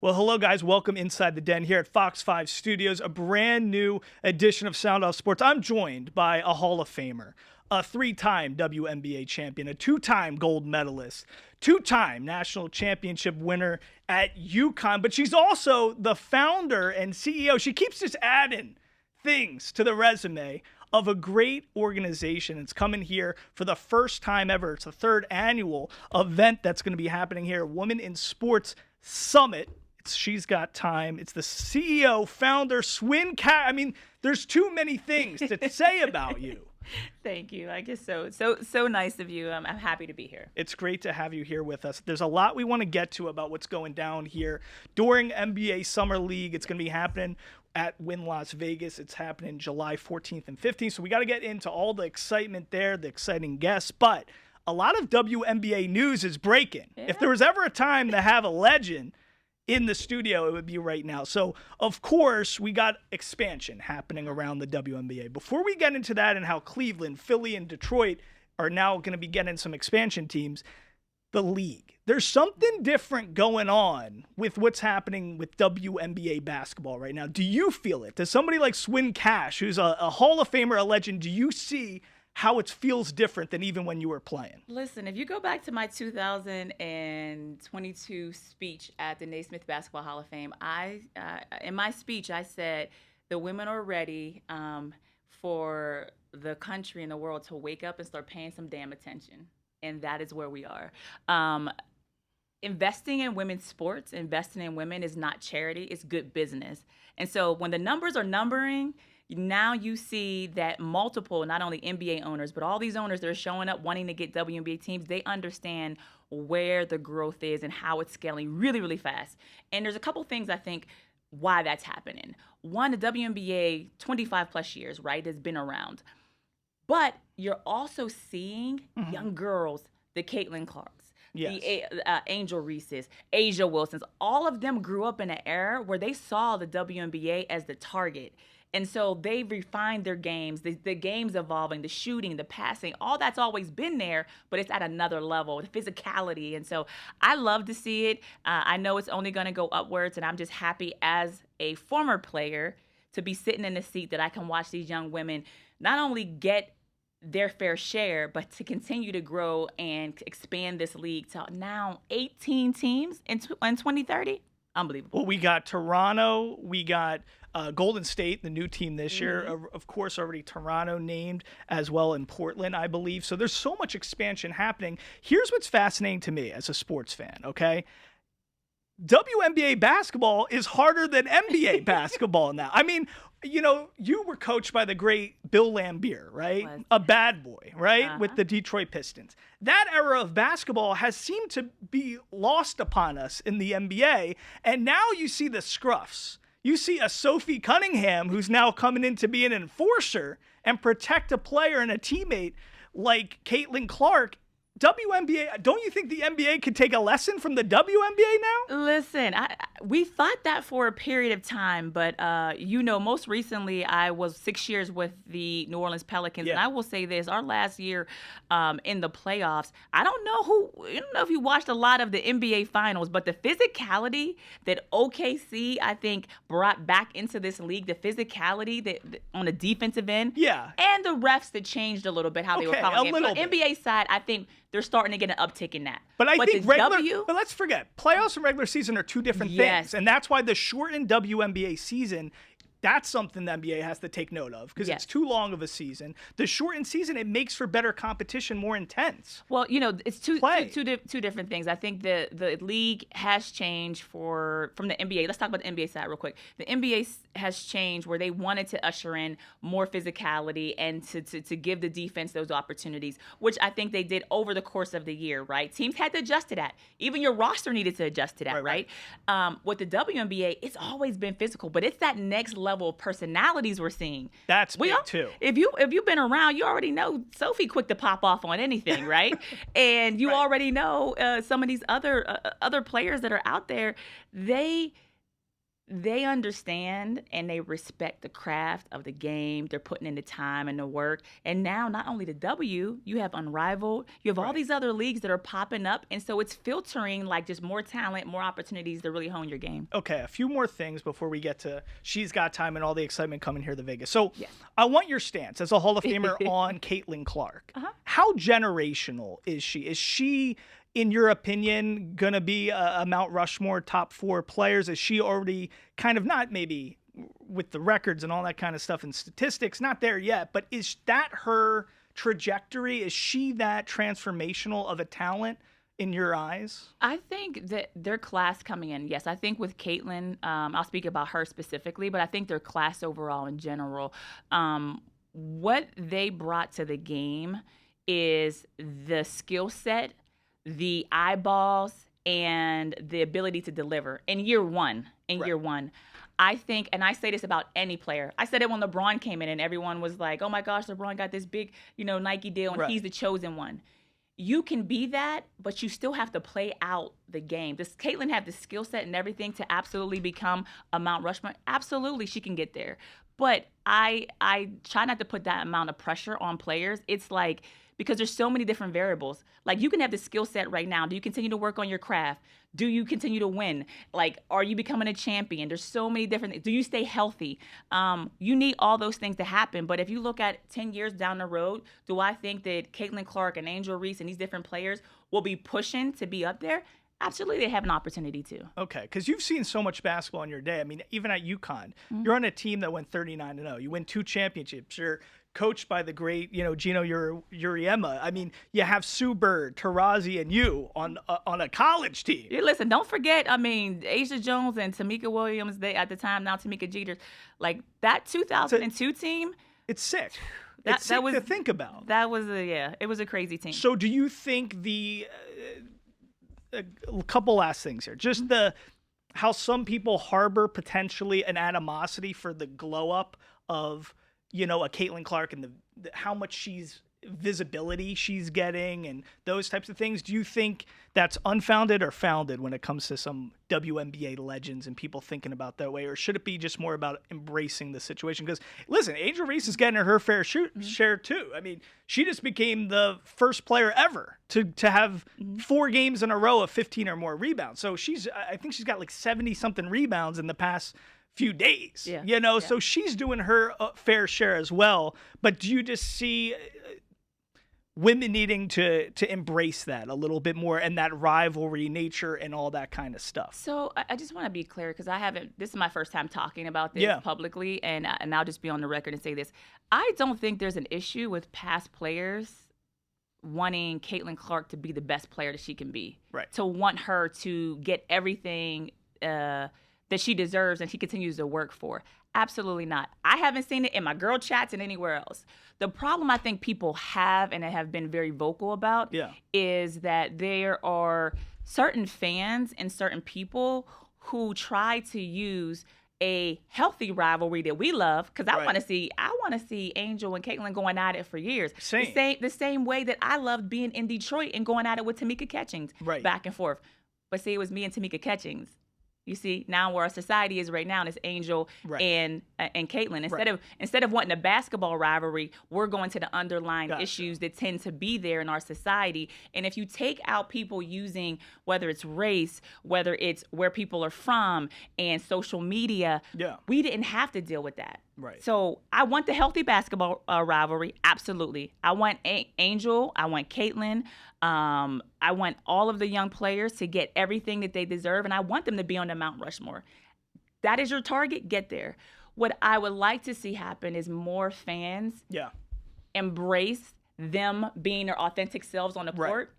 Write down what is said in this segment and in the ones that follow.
Well, hello, guys. Welcome inside the den here at Fox 5 Studios, a brand new edition of Sound Off Sports. I'm joined by a Hall of Famer, a 3-time WNBA champion, a 2-time gold medalist, 2-time national championship winner at UConn, but she's also the founder and CEO. She keeps just adding things to the resume of a great organization. It's coming here for the first time ever. It's the 3rd annual event that's going to be happening here, Women in Sports Summit. She's got time. It's the CEO, founder, Swin. I mean, there's too many things to say about you. Thank you. I guess so nice of you. I'm happy to be here. It's great to have you here with us. There's a lot we want to get to about what's going down here during NBA Summer League. It's going to be happening at Wynn Las Vegas. It's happening July 14th and 15th. So we got to get into all the excitement there, the exciting guests. But a lot of WNBA news is breaking. Yeah. If there was ever a time to have a legend in the studio, it would be right now. So, of course, we got expansion happening around the WNBA. Before we get into that and how Cleveland, Philly, and Detroit are now going to be getting some expansion teams, the league. There's something different going on with what's happening with WNBA basketball right now. Do you feel it? Does somebody like Swin Cash, who's a Hall of Famer, a legend, do you see how it feels different than even when you were playing? Listen, if you go back to my 2022 speech at the Naismith Basketball Hall of Fame, in my speech, I said the women are ready for the country and the world to wake up and start paying some damn attention. And that is where we are. Investing in women's sports, investing in women is not charity, it's good business. And so when the numbers are numbering, now you see that multiple, not only NBA owners, but all these owners that are showing up wanting to get WNBA teams, they understand where the growth is and how it's scaling really, really fast. And there's a couple things I think why that's happening. One, the WNBA, 25 plus years, right, has been around. But you're also seeing young girls, the Caitlin Clarks, yes, the Angel Reese's, Asia Wilson's, all of them grew up in an era where they saw the WNBA as the target. And so they refined their games, the game's evolving, the shooting, the passing, all that's always been there, but it's at another level, the physicality. And so I love to see it. I know it's only going to go upwards, and I'm just happy as a former player to be sitting in the seat that I can watch these young women not only get their fair share, but to continue to grow and expand this league to now 18 teams in 2030. Unbelievable. Well, we got Toronto, we got Golden State, the new team this year. Of course, already Toronto named as well in Portland, I believe. So there's so much expansion happening. Here's what's fascinating to me as a sports fan, okay? WNBA basketball is harder than NBA basketball now. I mean, you know, you were coached by the great Bill Laimbeer, right? A bad boy, right? With the Detroit Pistons. That era of basketball has seemed to be lost upon us in the NBA. And now you see the scruffs. You see a Sophie Cunningham who's now coming in to be an enforcer and protect a player and a teammate like Caitlin Clark. WNBA, don't you think the NBA could take a lesson from the WNBA now? Listen, we thought that for a period of time, but most recently I was 6 years with the New Orleans Pelicans, and I will say this: our last year in the playoffs, I don't know if you watched a lot of the NBA Finals, but the physicality that OKC I think brought back into this league, the physicality that on the defensive end, and the refs that changed a little bit how they were calling it. But NBA side, I think they're starting to get an uptick in that. But I think but let's forget, playoffs and regular season are two different things. And that's why the shortened WNBA season, that's something the NBA has to take note of because it's too long of a season. The shortened season, it makes for better competition, more intense. Well, it's two different things. I think the league has changed from the NBA. Let's talk about the NBA side real quick. The NBA has changed where they wanted to usher in more physicality and to give the defense those opportunities, which I think they did over the course of the year, right? Teams had to adjust to that. Even your roster needed to adjust to that, right? With the WNBA, it's always been physical, but it's that next level of personalities we're seeing. That's big too. If you've been around, you already know Sophie quick to pop off on anything, right? And you already know some of these other players that are out there. they understand and they respect the craft of the game. They're putting in the time and the work. And now, not only the W, you have Unrivaled, you have all these other leagues that are popping up. And so it's filtering like just more talent, more opportunities to really hone your game. Okay, a few more things before we get to She's Got Time and all the excitement coming here to Vegas. So Yes. I want your stance as a Hall of Famer on Caitlin Clark. How generational is she? Is she, in your opinion, going to be a Mount Rushmore top 4 players? Is she already kind of, not maybe with the records and all that kind of stuff and statistics, not there yet, but is that her trajectory? Is she that transformational of a talent in your eyes? I think that their class coming in, yes. I think with Caitlin, I'll speak about her specifically, but I think their class overall in general, what they brought to the game is the skill set, the eyeballs, and the ability to deliver in year one. Year one. I think, and I say this about any player. I said it when LeBron came in and everyone was like, oh my gosh, LeBron got this big, Nike deal and he's the chosen one. You can be that, but you still have to play out the game. Does Caitlin have the skill set and everything to absolutely become a Mount Rushmore? Absolutely, she can get there. But I try not to put that amount of pressure on players. It's like, because there's so many different variables. Like, you can have the skill set right now. Do you continue to work on your craft? Do you continue to win? Like, are you becoming a champion? There's so many different things. Do you stay healthy? You need all those things to happen. But if you look at 10 years down the road, do I think that Caitlin Clark and Angel Reese and these different players will be pushing to be up there? Absolutely, they have an opportunity to. Okay, because you've seen so much basketball in your day. I mean, even at UConn, you're on a team that went 39-0. You win 2 championships. You're coached by the great, Gino Uriema. I mean, you have Sue Bird, Tarazi, and you on a college team. Yeah, listen, don't forget, Asia Jones and Tamika Williams, at the time, now Tamika Jeter, like that 2002 team. It's sick. It's sick to think about. That was it was a crazy team. So do you think a couple last things here, just how some people harbor potentially an animosity for the glow up of, a Caitlin Clark and how much visibility she's getting and those types of things. Do you think that's unfounded or founded when it comes to some WNBA legends and people thinking about that way? Or should it be just more about embracing the situation? Because, listen, Angel Reese is getting her fair share too. I mean, she just became the first player ever to have 4 games in a row of 15 or more rebounds. So I think she's got like 70-something rebounds in the past few days, so she's doing her fair share as well. But do you just see women needing to embrace that a little bit more and that rivalry nature and all that kind of stuff? So I just want to be clear, because this is my first time talking about this publicly, and I'll just be on the record and say this. I don't think there's an issue with past players wanting Caitlin Clark to be the best player that she can be, right? To want her to get everything that she deserves and she continues to work for. Absolutely not. I haven't seen it in my girl chats and anywhere else. The problem I think people have and have been very vocal about is that there are certain fans and certain people who try to use a healthy rivalry that we love, because I want to see Angel and Caitlin going at it for years. The same way that I loved being in Detroit and going at it with Tamika Catchings back and forth. But see, it was me and Tamika Catchings. You see, now where our society is right now is Angel and Caitlin. Instead of wanting a basketball rivalry, we're going to the underlying issues that tend to be there in our society. And if you take out people using, whether it's race, whether it's where people are from, and social media, we didn't have to deal with that. Right. So I want the healthy basketball rivalry, absolutely. I want Angel, I want Caitlin, I want all of the young players to get everything that they deserve, and I want them to be on the Mount Rushmore. That is your target, get there. What I would like to see happen is more fans embrace them being their authentic selves on the court.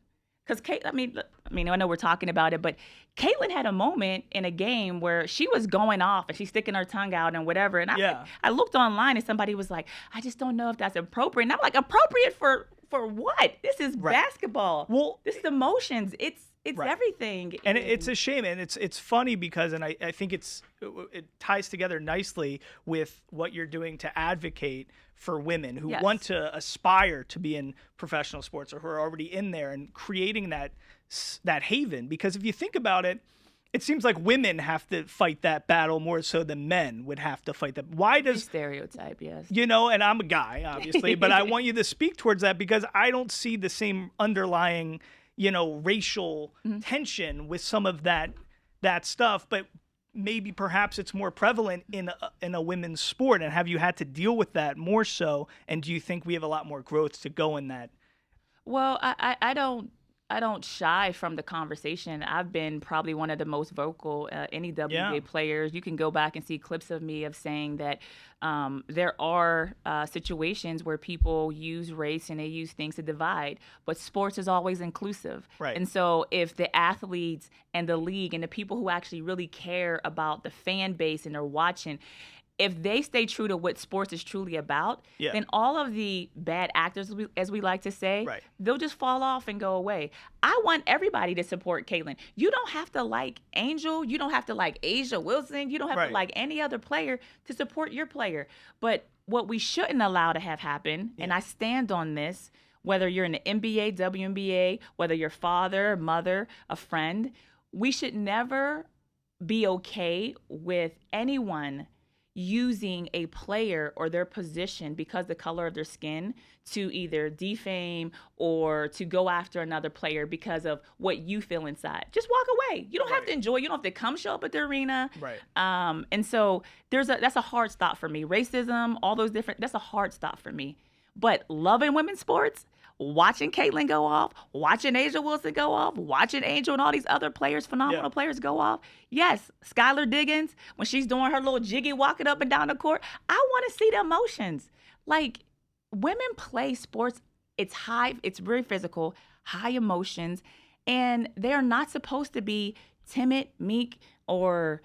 Because I know we're talking about it, but Caitlin had a moment in a game where she was going off and she's sticking her tongue out and whatever. And I looked online and somebody was like, I just don't know if that's appropriate. And I'm like, appropriate for what? This is basketball. Well, this is emotions. It's everything. And it's a shame. And it's funny because, and I think it ties together nicely with what you're doing to advocate for women who want to aspire to be in professional sports or who are already in there, and creating that haven. Because if you think about it, It seems like women have to fight that battle more so than men would have to fight that. Why does Stereotype, yes. and I'm a guy, obviously, but I want you to speak towards that because I don't see the same underlying, racial tension with some of that stuff, but maybe perhaps it's more prevalent in a women's sport. And have you had to deal with that more so? And do you think we have a lot more growth to go in that? Well, I don't shy from the conversation. I've been probably one of the most vocal any WNBA players. You can go back and see clips of me of saying that there are situations where people use race and they use things to divide, but sports is always inclusive. Right. And so if the athletes and the league and the people who actually really care about the fan base and are watching, if they stay true to what sports is truly about, then all of the bad actors, as we like to say, they'll just fall off and go away. I want everybody to support Caitlin. You don't have to like Angel. You don't have to like Asia Wilson. You don't have to like any other player to support your player. But what we shouldn't allow to have happen, and I stand on this, whether you're in the NBA, WNBA, whether you're father, mother, a friend, we should never be okay with anyone using a player or their position because the color of their skin to either defame or to go after another player because of what you feel inside. Just walk away. You don't have to enjoy. You don't have to come show up at the arena. Right. And so that's a hard stop for me. Racism, all those different, that's a hard stop for me. But loving women's sports, watching Caitlin go off, watching Asia Wilson go off, watching Angel and all these other players, phenomenal players go off. Yes, Skylar Diggins, when she's doing her little jiggy walking up and down the court, I want to see the emotions. Like, women play sports. It's very physical, high emotions, and they're not supposed to be timid, meek, or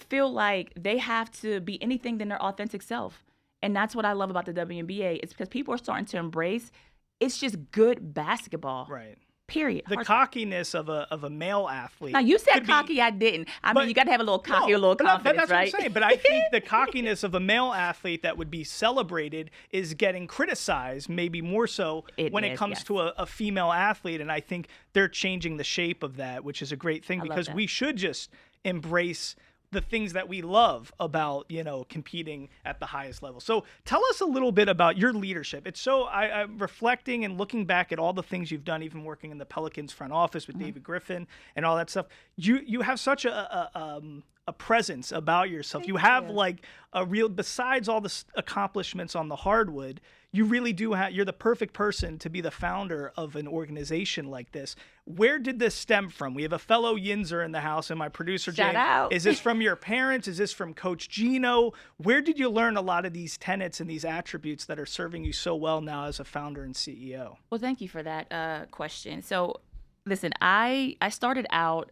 feel like they have to be anything than their authentic self. And that's what I love about the WNBA. It's because people are starting to embrace it's just good basketball. Right. Period. The cockiness of a male athlete. Now, you said cocky, I didn't. I mean, you got to have a little cocky, a little confidence, that's right? What I'm saying. But I think the cockiness of a male athlete that would be celebrated is getting criticized, maybe more so when it comes to a female athlete. And I think they're changing the shape of that, which is a great thing because we should just embrace the things that we love about, competing at the highest level. So tell us a little bit about your leadership. It's so I'm reflecting and looking back at all the things you've done, even working in the Pelicans front office with David Griffin and all that stuff. You have such a presence about yourself. You have like a real, besides all the accomplishments on the hardwood, you really do have, you're the perfect person to be the founder of an organization like this. Where did this stem from? We have a fellow Yinzer in the house and my producer, Shout Jane. out. Is this from your parents? Is this from Coach Gino? Where did you learn a lot of these tenets and these attributes that are serving you so well now as a founder and CEO? Well, thank you for that question. So, listen, I started out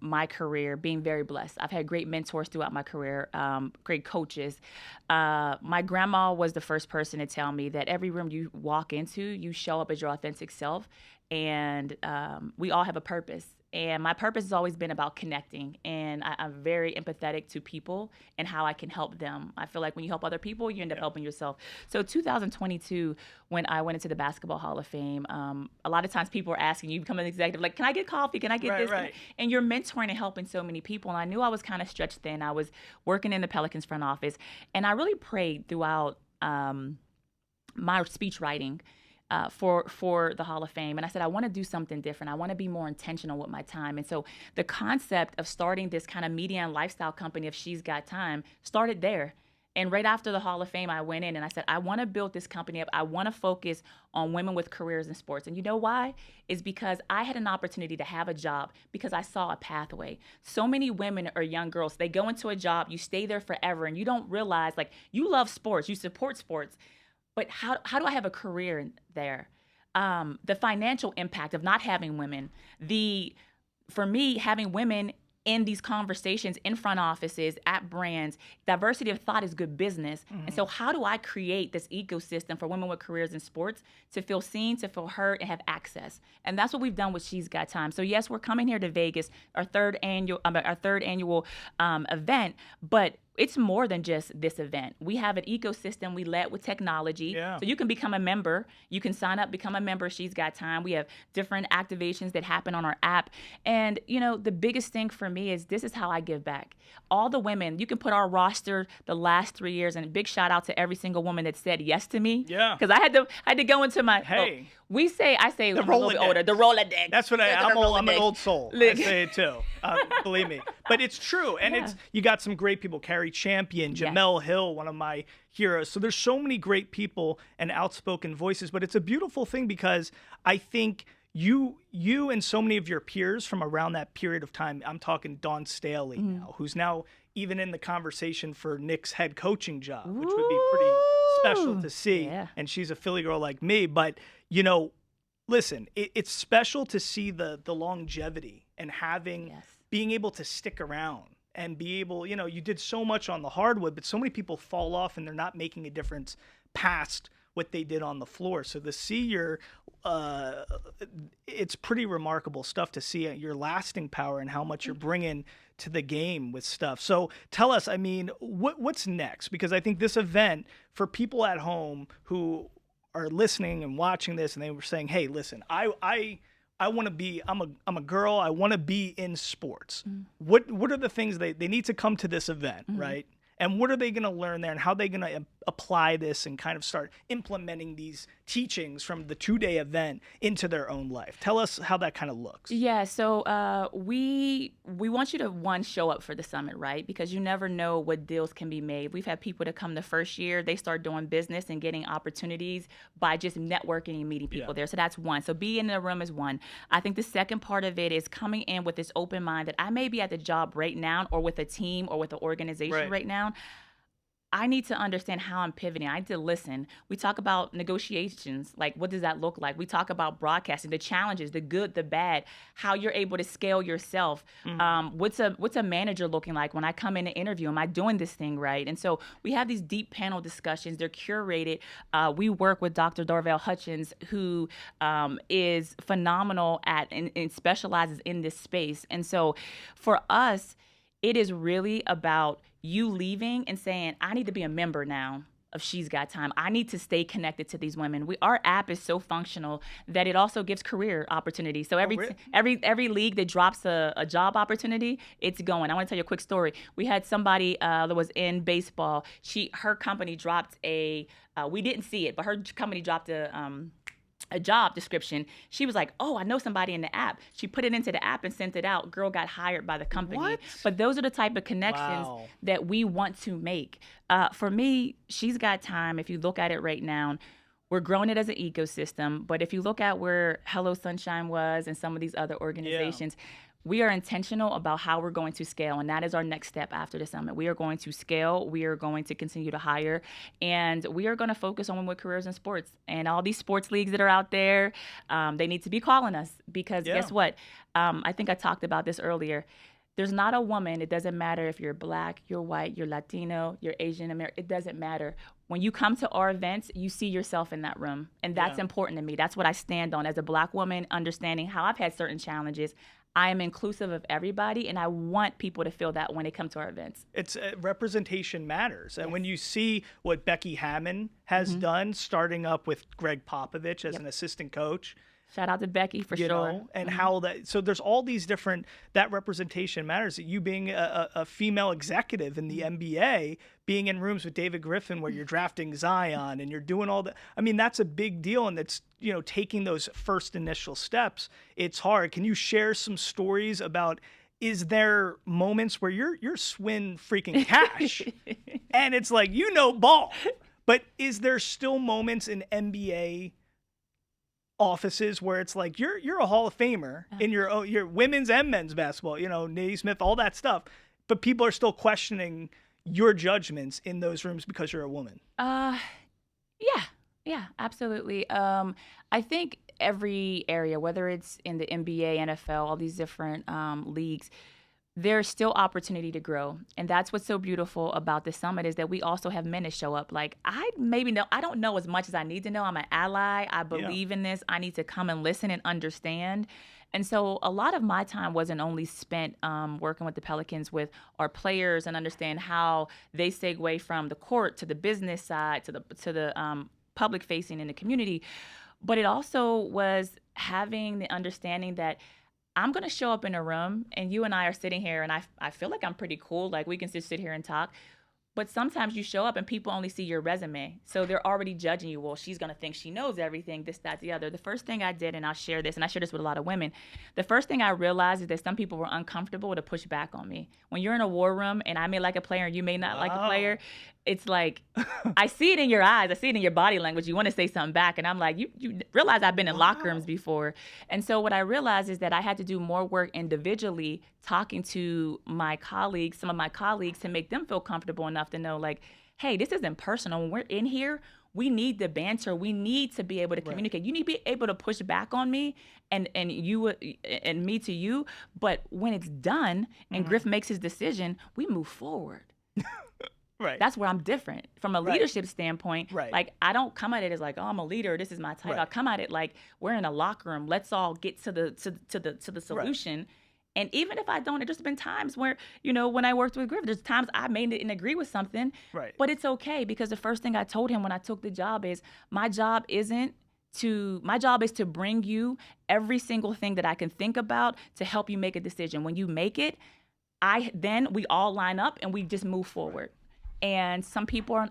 my career being very blessed. I've had great mentors throughout my career, great coaches. My grandma was the first person to tell me that every room you walk into, you show up as your authentic self, and we all have a purpose. And my purpose has always been about connecting, and I'm very empathetic to people and how I can help them. I feel like when you help other people, you end up helping yourself. So 2022, when I went into the Basketball Hall of Fame, a lot of times people are asking, you become an executive, like, can I get coffee? Can I get this? Right. And you're mentoring and helping so many people. And I knew I was kind of stretched thin. I was working in the Pelicans front office, and I really prayed throughout my speech writing for the Hall of Fame. And I said, I want to do something different. I want to be more intentional with my time. And so the concept of starting this kind of media and lifestyle company of She's Got Time started there. And right after the Hall of Fame, I went in and I said, I want to build this company up. I want to focus on women with careers in sports. And you know why? It's because I had an opportunity to have a job because I saw a pathway. So many women or young girls, they go into a job, you stay there forever, and you don't realize, like, you love sports, you support sports, but how do I have a career there? The financial impact of not having women, for me, having women in these conversations in front offices, at brands, diversity of thought is good business. Mm-hmm. And so how do I create this ecosystem for women with careers in sports to feel seen, to feel heard, and have access? And that's what we've done with She's Got Time. So yes, we're coming here to Vegas, our third annual event, but it's more than just this event. We have an ecosystem. We led with technology. Yeah. So you can become a member. You can sign up, become a member. She's Got Time. We have different activations that happen on our app. And, the biggest thing for me is this is how I give back. All the women, you can put our roster the last 3 years, and a big shout out to every single woman that said yes to me. Yeah. Because I had to go into my, hey. I say the I'm a little bit older, the Rolodex. That's what I'm an old soul. I say it too. Believe me. But it's true. And you got some great people. Carrie Champion, Jamel Hill, one of my heroes. So there's so many great people and outspoken voices. But it's a beautiful thing because I think you and so many of your peers from around that period of time, I'm talking Dawn Staley now, who's now even in the conversation for Nick's head coaching job, which would be pretty special to see. Yeah. And she's a Philly girl like me. But, listen, it's special to see the longevity and being able to stick around and be able, you did so much on the hardwood, but so many people fall off and they're not making a difference past what they did on the floor. So to see it's pretty remarkable stuff to see your lasting power and how much you're bringing to the game with stuff. So tell us, what's next? Because I think this event for people at home who are listening and watching this and they were saying, hey, listen, I want to be, I'm a girl, I want to be in sports. What are the things they need to come to this event, right? And what are they going to learn there and how are they going to apply this and kind of start implementing these teachings from the 2-day event into their own life? Tell us how that kind of looks. Yeah, so we want you to, show up for the summit, right? Because you never know what deals can be made. We've had people that come the first year, they start doing business and getting opportunities by just networking and meeting people there. So that's one. So being in the room is one. I think the second part of it is coming in with this open mind that I may be at the job right now or with a team or with an organization right now. I need to understand how I'm pivoting. I need to listen. We talk about negotiations, like what does that look like? We talk about broadcasting, the challenges, the good, the bad, how you're able to scale yourself. What's a manager looking like when I come in to interview? Am I doing this thing right? And so we have these deep panel discussions. They're curated. We work with Dr. Dorval Hutchins, who is phenomenal at and specializes in this space. And so for us, it is really about you leaving and saying, I need to be a member now of She's Got Time. I need to stay connected to these women. Our app is so functional that it also gives career opportunities. So every league that drops a job opportunity, it's going. I want to tell you a quick story. We had somebody that was in baseball. Her company dropped we didn't see it, but her company dropped a job description. She was like, oh, I know somebody in the app. She put it into the app and sent it out. Girl got hired by the company. What? But those are the type of connections that we want to make. For me, She's Got Time, if you look at it right now, we're growing it as an ecosystem. But if you look at where Hello Sunshine was and some of these other organizations, we are intentional about how we're going to scale, and that is our next step after the summit. We are going to scale. We are going to continue to hire, and we are going to focus on women with careers in sports. And all these sports leagues that are out there, they need to be calling us because guess what? I think I talked about this earlier. There's not a woman, it doesn't matter if you're Black, you're white, you're Latino, you're Asian American, it doesn't matter. When you come to our events, you see yourself in that room, and that's important to me. That's what I stand on as a Black woman, understanding how I've had certain challenges. I am inclusive of everybody, and I want people to feel that when they come to our events. It's representation matters. And when you see what Becky Hammond has done, starting up with Greg Popovich as an assistant coach. Shout out to Becky for sure. And how so there's all these different, that representation matters. You being a female executive in the NBA, being in rooms with David Griffin where you're drafting Zion and you're doing all that. That's a big deal. And that's, taking those first initial steps. It's hard. Can you share some stories about, is there moments where you're Swin freaking cash and it's like, ball, but is there still moments in NBA offices where it's like you're a Hall of Famer in your women's and men's basketball, Naismith, all that stuff, but people are still questioning your judgments in those rooms because you're a woman? Yeah, absolutely. I think every area, whether it's in the NBA, NFL, all these different leagues, there's still opportunity to grow. And that's what's so beautiful about the summit is that we also have men to show up. Like, I don't know as much as I need to know. I'm an ally. I believe in this. I need to come and listen and understand. And so a lot of my time wasn't only spent working with the Pelicans with our players and understand how they segue from the court to the business side to the public facing in the community, but it also was having the understanding that I'm going to show up in a room and you and I are sitting here and I feel like I'm pretty cool. Like, we can just sit here and talk. But sometimes you show up and people only see your resume. So they're already judging you. Well, she's going to think she knows everything, this, that, the other. The first thing I did, and I'll share this, and I share this with a lot of women, the first thing I realized is that some people were uncomfortable to push back on me. When you're in a war room and I may like a player and you may not like a player, it's like, I see it in your eyes. I see it in your body language. You want to say something back. And I'm like, you realize I've been in locker rooms before. And so what I realized is that I had to do more work individually talking to my colleagues, some of my colleagues, to make them feel comfortable enough to know, like, hey, this isn't personal. When we're in here, we need the banter. We need to be able to communicate. You need to be able to push back on me and you and me to you. But when it's done and Griff makes his decision, we move forward. Right. That's where I'm different from a leadership standpoint. Right. Like, I don't come at it as like, oh, I'm a leader, this is my title. I come at it like, we're in a locker room. Let's all get to the solution. Right. And even if I don't, there's just been times where, when I worked with Griff, there's times I may didn't agree with something. Right. But it's okay, because the first thing I told him when I took the job is my job is to bring you every single thing that I can think about to help you make a decision. When you make it, then we all line up and we just move forward. And some people are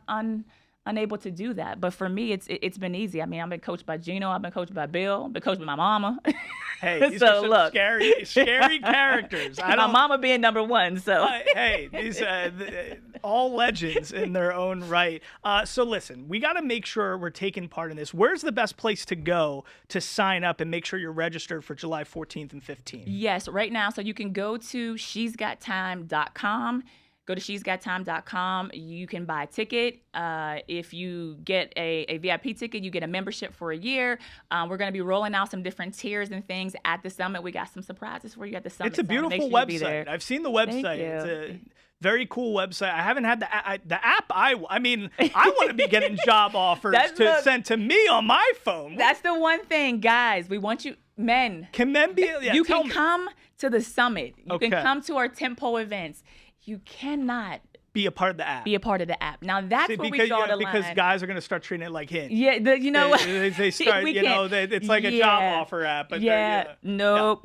unable to do that. But for me, it's been easy. I mean, I've been coached by Gino. I've been coached by Bill. I've been coached by my mama. Hey, these are some scary characters. My mama being number one. So hey, these all legends in their own right. So listen, we got to make sure we're taking part in this. Where's the best place to go to sign up and make sure you're registered for July 14th and 15th? Yes, right now. So you can go to shesgottime.com. Go to shesgottime.com. You can buy a ticket. If you get a VIP ticket, you get a membership for a year. We're going to be rolling out some different tiers and things at the summit. We got some surprises for you at the summit. It's a beautiful website. I've seen the website. It's a very cool website. I haven't had the app. I want to be getting job offers sent to me on my phone. That's the one thing, guys. We want you, men. Can men be? Yeah, you can come to the summit. You can come to our tentpole events. You cannot be a part of the app. Now that's where we draw the line. Because guys are going to start treating it like Hinge. Yeah, they start. It's like a job offer app. But nope.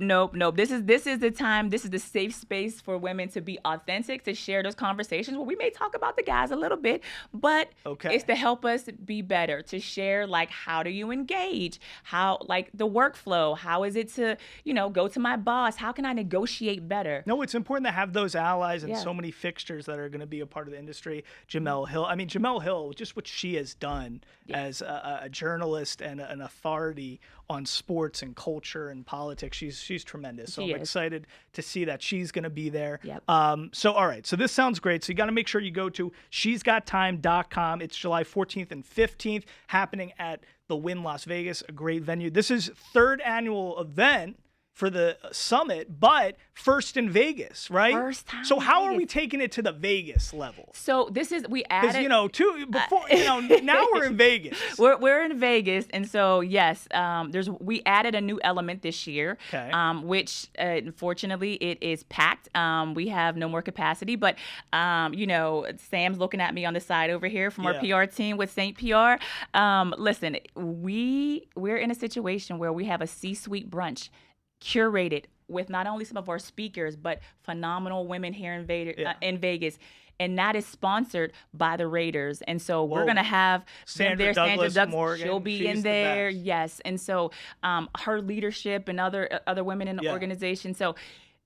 This is the time. This is the safe space for women to be authentic, to share those conversations. Well, we may talk about the guys a little bit, but it's to help us be better. To share, like, how do you engage? How, like, the workflow? How is it to go to my boss? How can I negotiate better? No, it's important to have those allies and so many fixtures that are going to be a part of the industry. Jamel Hill, just what she has done as a journalist and an authority on sports and culture and politics, she's tremendous. So I'm excited to see that she's going to be there. Yep. So all right, so this sounds great. So you got to make sure you go to shesgottime.com. It's July 14th and 15th, happening at the Wynn Las Vegas, a great venue. This is third annual event for the summit, but first in Vegas, right? First time. So how are we taking it to the Vegas level? So we added, now we're in Vegas. We're in Vegas, and so yes, we added a new element this year, which unfortunately it is packed. We have no more capacity, but Sam's looking at me on the side over here from our PR team with St. PR. Listen, we're in a situation where we have a C-suite brunch curated with not only some of our speakers, but phenomenal women here in Vegas. And that is sponsored by the Raiders. And so we're going to have Sandra Douglas Morgan. She'll be in there. Yes. And so her leadership and other women in the organization. So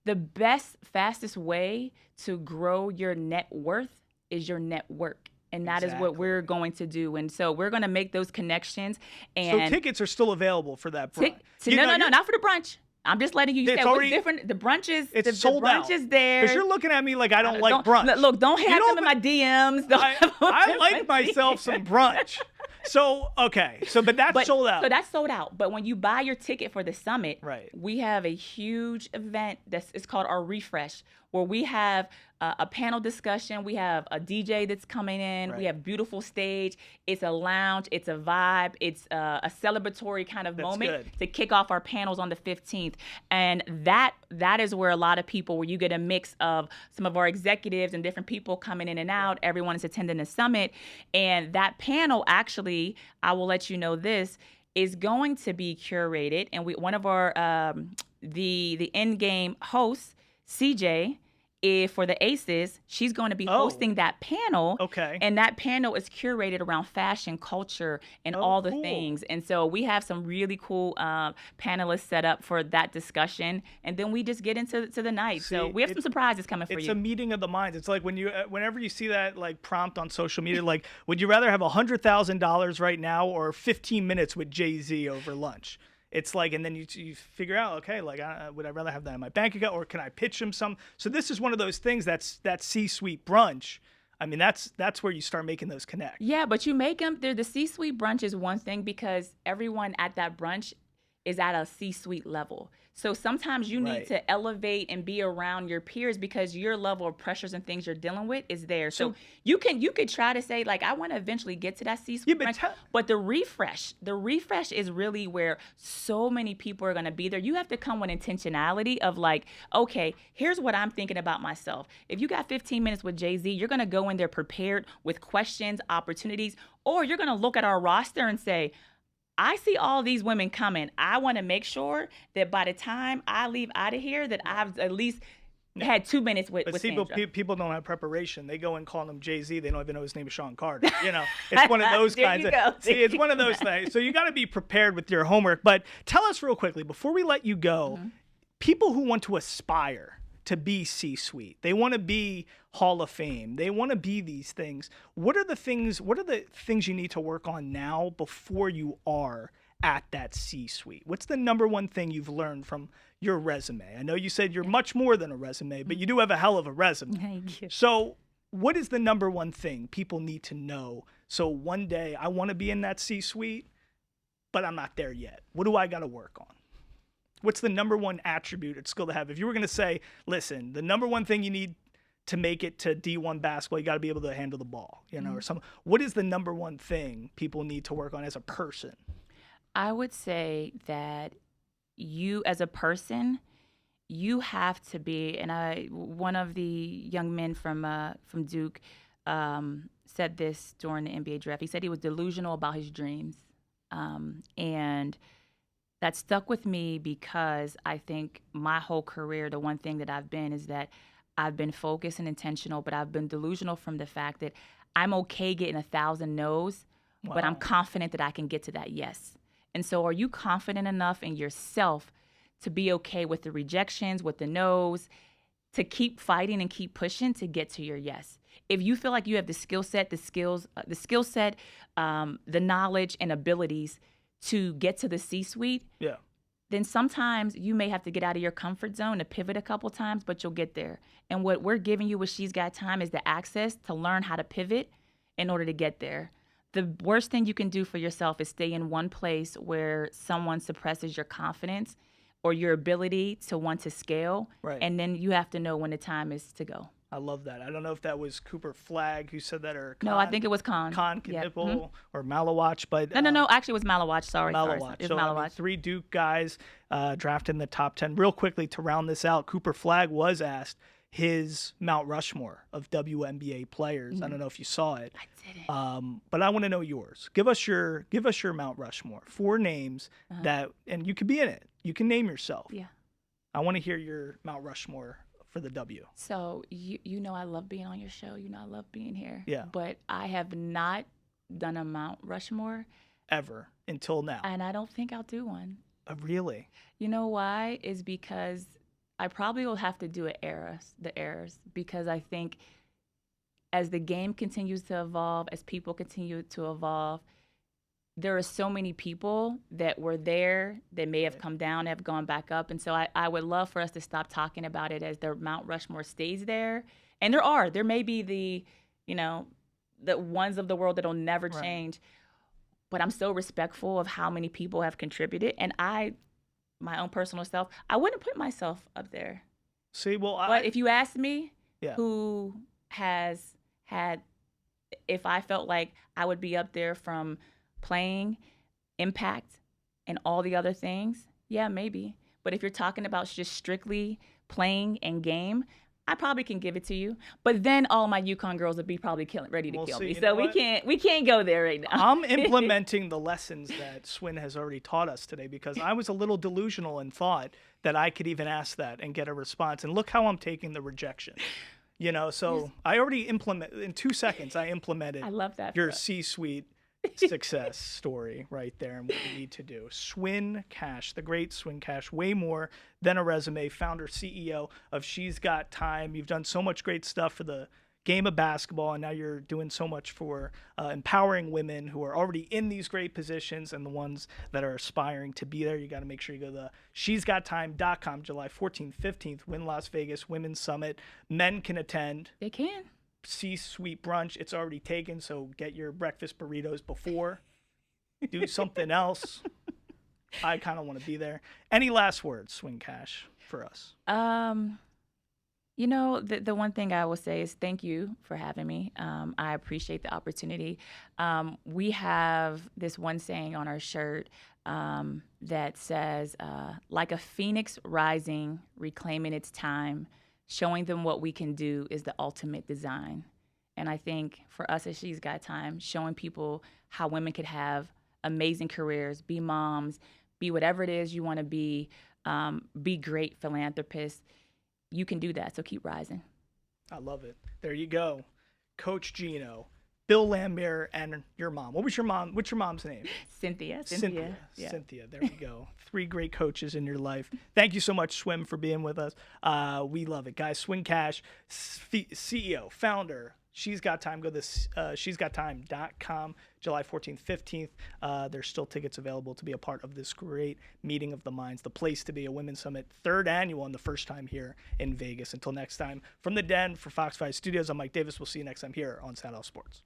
the best, fastest way to grow your net worth is your network. And that is what we're going to do. And so we're going to make those connections. And so tickets are still available for that brunch? No, not for the brunch. I'm just letting you say what's different. The brunch is sold out. The brunch is there. Because you're looking at me like I don't like brunch. Look, don't have them in my DMs. I like myself some brunch. But that's sold out. So that's sold out. But when you buy your ticket for the summit, right, we have a huge event it's called our refresh, where we have a panel discussion. We have a DJ that's coming in. Right. We have beautiful stage. It's a lounge. It's a vibe. It's a celebratory kind of moment to kick off our panels on the 15th. And that is where a lot of people, where you get a mix of some of our executives and different people coming in and out. Everyone is attending the summit. And that panel, actually, I will let you know this, is going to be curated. And one of our, the in-game hosts, CJ, for the Aces, she's going to be hosting that panel. Okay. And that panel is curated around fashion, culture, and all the things. And so we have some really cool panelists set up for that discussion. And then we just get into the night. So we have some surprises coming for you. It's a meeting of the minds. It's like whenever you see that like prompt on social media, like, would you rather have $100,000 right now or 15 minutes with Jay-Z over lunch? It's like, and then you figure out, okay, like, would I rather have that in my bank account, or can I pitch him some? So this is one of those things that C-suite brunch. I mean, that's where you start making those connects. Yeah, but you make them. The C-suite brunch is one thing because everyone at that brunch is at a C-suite level. So sometimes you need to elevate and be around your peers because your level of pressures and things you're dealing with is there. So you could try to say, like, I want to eventually get to that C-suite brunch, but the refresh is really where so many people are going to be there. You have to come with intentionality of like, okay, here's what I'm thinking about myself. If you got 15 minutes with Jay-Z, you're going to go in there prepared with questions, opportunities, or you're going to look at our roster and say, I see all these women coming. I want to make sure that by the time I leave out of here, that I've at least had 2 minutes with Sandra. People don't have preparation. They go and call him Jay-Z. They don't even know his name is Sean Carter. You know, it's one of those kinds of. It's one of those things. So you got to be prepared with your homework. But tell us real quickly before we let you go, people who want to aspire to be C-suite, they want to be Hall of Fame, they want to be these things. What are the things you need to work on now before you are at that C-suite? What's the number one thing you've learned from your resume? I know you said you're much more than a resume, but you do have a hell of a resume. Thank you. So what is the number one thing people need to know? So one day I want to be in that C-suite, but I'm not there yet. What do I got to work on? What's the number one attribute or skill to have? If you were going to say, listen, the number one thing you need to make it to D1 basketball, you got to be able to handle the ball, you know, or something. What is the number one thing people need to work on as a person? I would say that you, as a person, you have to be, and one of the young men from Duke said this during the NBA draft. He said he was delusional about his dreams, and that stuck with me because I think my whole career, the one thing that I've been is that I've been focused and intentional, but I've been delusional from the fact that I'm okay getting 1,000 no's, but I'm confident that I can get to that yes. And so are you confident enough in yourself to be okay with the rejections, with the no's, to keep fighting and keep pushing to get to your yes? If you feel like you have the skill set, the knowledge and abilities to get to the C-suite, then sometimes you may have to get out of your comfort zone to pivot a couple times, but you'll get there. And what we're giving you with She's Got Time is the access to learn how to pivot in order to get there. The worst thing you can do for yourself is stay in one place where someone suppresses your confidence or your ability to want to scale. Right. And then you have to know when the time is to go. I love that. I don't know if that was Cooper Flagg who said that, or no, I think it was Khan Knipple or Malawach, but no. Actually, it was Malawach. Sorry. It's Malawach. I mean, 3 Duke guys drafted in the top 10. Real quickly to round this out, Cooper Flagg was asked his Mount Rushmore of WNBA players. I don't know if you saw it. I didn't. But I want to know yours. Give us your Mount Rushmore. 4 names that, and you can be in it. You can name yourself. Yeah. I want to hear your Mount Rushmore for the W. So you know I love being on your show. You know I love being here. Yeah. But I have not done a Mount Rushmore ever until now. And I don't think I'll do one. Really? You know why? Is because I probably will have to do the eras, because I think as the game continues to evolve, as people continue to evolve, there are so many people that were there that may have come down, have gone back up. And so I would love for us to stop talking about it as the Mount Rushmore stays there. And there may be the ones of the world that'll never change. But I'm so respectful of how many people have contributed. And my own personal self, I wouldn't put myself up there. See, well, But if you ask me, yeah. who has had, if I felt like I would be up there from playing, impact, and all the other things, yeah, maybe. But if you're talking about just strictly playing and game, I probably can give it to you. But then all my UConn girls would be probably ready to We'll kill see. me. You So know we what? can't go there right now. I'm implementing the lessons that Swin has already taught us today because I was a little delusional and thought that I could even ask that and get a response. And look how I'm taking the rejection. You know, so I already in 2 seconds, I implemented I love that. your C-suite success story right there and what you need to do. Swin Cash, the great Swin Cash, way more than a resume, founder, CEO of She's Got Time. You've done so much great stuff for the game of basketball, and now you're doing so much for empowering women who are already in these great positions and the ones that are aspiring to be there. You got to make sure you go to she'sgottime.com, July 14th, 15th, Wynn Las Vegas Women's Summit. Men can attend. They can. C-suite brunch. It's already taken, so get your breakfast burritos before. Do something else. I kind of want to be there. Any last words, Swin Cash, for us? You know, the one thing I will say is thank you for having me. I appreciate the opportunity. We have this one saying on our shirt that says, like a phoenix rising, reclaiming its time, showing them what we can do is the ultimate design. And I think for us at She's Got Time, showing people how women could have amazing careers, be moms, be whatever it is you want to be great philanthropists, you can do that. So keep rising. I love it. There you go. Coach Gino, Bill Lambier, and your mom. What's your mom's name? Cynthia. Yeah. Cynthia. There we go. 3 great coaches in your life. Thank you so much, Swim, for being with us. We love it, guys. Swin Cash, CEO, founder. She's Got Time. Go to she'sgottime.com, July 14th, 15th. There's still tickets available to be a part of this great meeting of the minds, the place to be, a women's summit, 3rd annual and the first time here in Vegas. Until next time, from the Den for Fox 5 Studios, I'm Mike Davis. We'll see you next time here on Saddle Sports.